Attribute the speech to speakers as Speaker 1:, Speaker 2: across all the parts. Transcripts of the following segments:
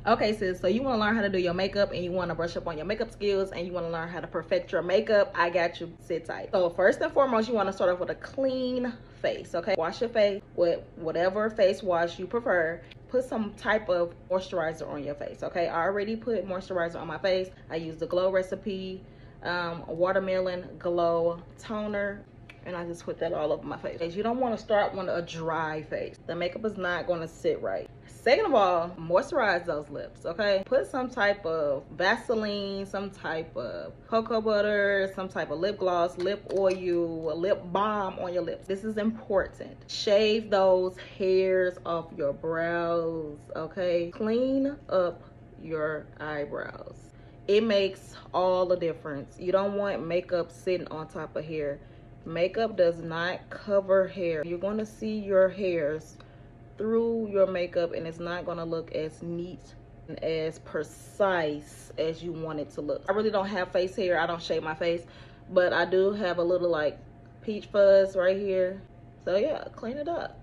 Speaker 1: Okay, sis, so you want to learn how to do your makeup and you want to brush up on your makeup skills and you want to learn how to perfect your makeup. I got you. Sit tight. So first and foremost, you want to start off with a clean face, okay? Wash your face with whatever face wash you prefer. Put some type of moisturizer on your face, okay? I already put moisturizer on my face. I use the Glow Recipe Watermelon Glow Toner. And I just put that all over my face. You don't want to start with a dry face. The makeup is not going to sit right. Second of all, moisturize those lips, okay? Put some type of Vaseline, some type of cocoa butter, some type of lip gloss, lip oil, lip balm on your lips. This is important. Shave those hairs off your brows, okay? Clean up your eyebrows. It makes all the difference. You don't want makeup sitting on top of hair. Makeup does not cover hair. You're going to see your hairs through your makeup and it's not going to look as neat and as precise as you want it to look. I really don't have face hair. I don't shave my face, but I do have a little like peach fuzz right here. So yeah, clean it up.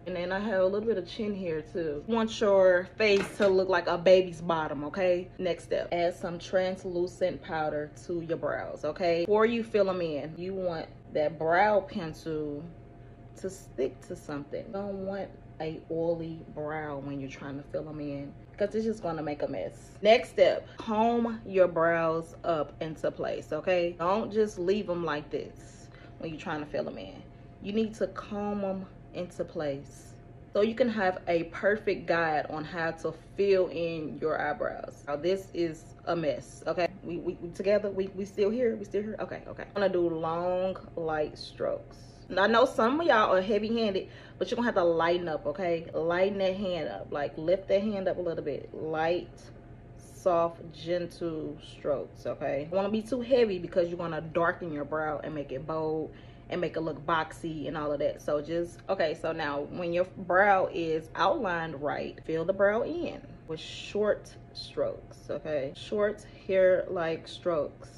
Speaker 1: And then I have a little bit of chin hair too. You want your face to look like a baby's bottom, okay? Next step, add some translucent powder to your brows, okay? Before you fill them in, you want that brow pencil to stick to something. You don't want a oily brow when you're trying to fill them in because it's just gonna make a mess. Next step, comb your brows up into place, okay? Don't just leave them like this when you're trying to fill them in. You need to comb them into place so you can have a perfect guide on how to fill in your eyebrows. Now this is a mess, okay? We together, we still here, okay. I'm gonna do long light strokes. Now, I know some of y'all are heavy-handed, but you're gonna have to lighten up, okay? Lighten that hand up, like lift that hand up a little bit. Light, soft, gentle strokes, okay? Don't wanna be too heavy because you're gonna darken your brow and make it bold and make it look boxy and all of that. So just, okay, so now when your brow is outlined right, fill the brow in with short strokes, okay? Short hair-like strokes.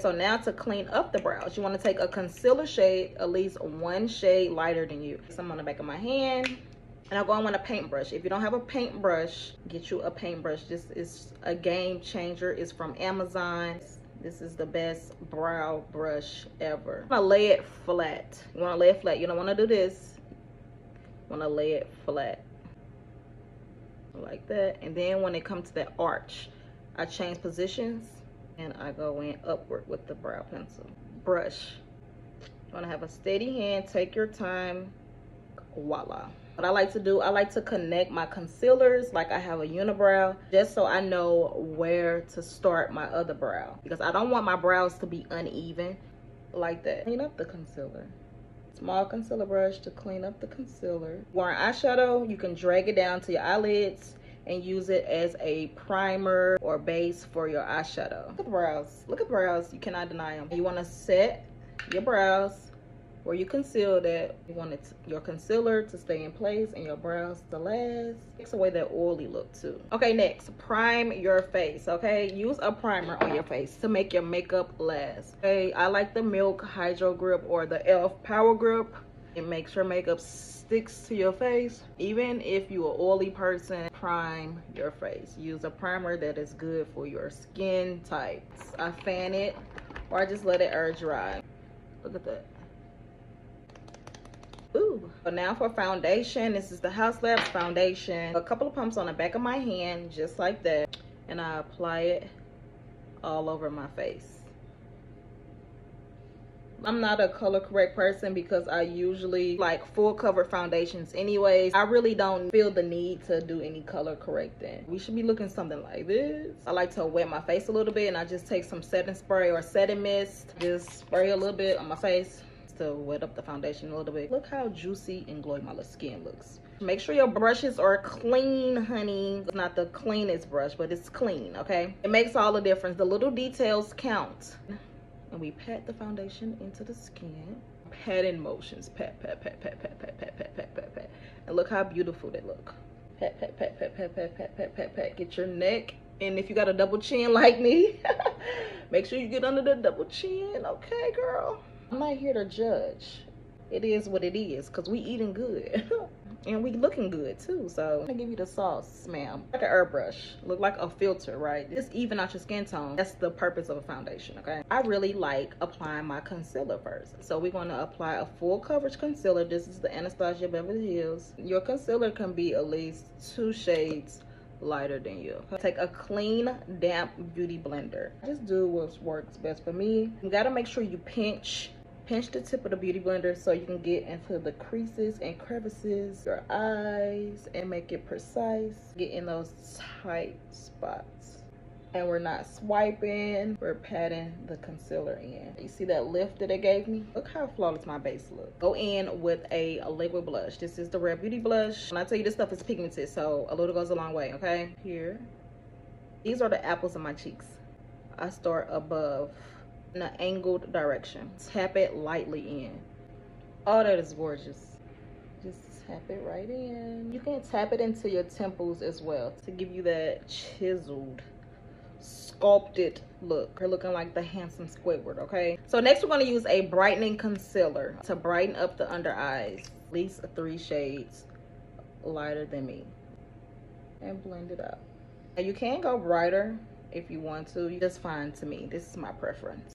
Speaker 1: So now to clean up the brows, you want to take a concealer shade, at least one shade lighter than you. Some on the back of my hand, and I'll go on with a paintbrush. If you don't have a paintbrush, get you a paintbrush. This is a game changer. It's from Amazon. This is the best brow brush ever. You want to lay it flat. You want to lay it flat. You don't want to do this. You want to lay it flat. Like that. And then when it comes to that arch, I change positions and I go in upward with the brow pencil. Brush. You want to have a steady hand. Take your time. Voila. What I like to do, I like to connect my concealers like I have a unibrow, just so I know where to start my other brow, because I don't want my brows to be uneven like that. Clean up the concealer. Small concealer brush to clean up the concealer. Wearing eyeshadow, you can drag it down to your eyelids and use it as a primer or base for your eyeshadow. Look at the brows. Look at the brows. You cannot deny them. You want to set your brows where you concealed it. You want your concealer to stay in place and your brows to last. Takes away that oily look too. Okay, next, prime your face, okay? Use a primer on your face to make your makeup last. Okay, I like the Milk Hydro Grip or the e.l.f. Power Grip. It makes your makeup sticks to your face. Even if you're an oily person, prime your face. Use a primer that is good for your skin types. I fan it or I just let it air dry. Look at that. Ooh. So now for foundation, this is the Haus Labs foundation. A couple of pumps on the back of my hand, just like that. And I apply it all over my face. I'm not a color correct person because I usually like full cover foundations anyways. I really don't feel the need to do any color correcting. We should be looking something like this. I like to wet my face a little bit and I just take some setting spray or setting mist. Just spray a little bit on my face to wet up the foundation a little bit. Look how juicy and glowy my skin looks. Make sure your brushes are clean, honey. It's not the cleanest brush, but it's clean, okay? It makes all the difference. The little details count. And we pat the foundation into the skin. Patting motions. Pat, pat, pat, pat, pat, pat, pat, pat, pat, pat, pat. And look how beautiful they look. Pat, pat, pat, pat, pat, pat, pat, pat, pat, pat. Get your neck. And if you got a double chin like me, make sure you get under the double chin, okay, girl? I'm not here to judge. It is what it is, because we eating good. and we looking good too. So I'm gonna give you the sauce, ma'am. Like an airbrush, look like a filter, right? Just even out your skin tone. That's the purpose of a foundation, okay? I really like applying my concealer first. So we're gonna apply a full coverage concealer. This is the Anastasia Beverly Hills. Your concealer can be at least 2 shades lighter than you. Take a clean, damp beauty blender. Just do what works best for me. You gotta make sure you pinch the tip of the beauty blender so you can get into the creases and crevices, your eyes, and make it precise. Get in those tight spots. And we're not swiping, we're patting the concealer in. You see that lift that it gave me? Look how flawless my base look. Go in with a liquid blush. This is the Rare Beauty blush. When I tell you this stuff is pigmented, so a little goes a long way, okay? Here. These are the apples of my cheeks. I start above in an angled direction. Tap it lightly in. Oh, that is gorgeous. Just tap it right in. You can tap it into your temples as well to give you that chiseled, sculpted look. You're looking like the handsome Squidward, okay? So next we're going to use a brightening concealer to brighten up the under eyes. At least 3 shades lighter than me. And blend it out. And you can go brighter if you want to. That's fine to me. This is my preference.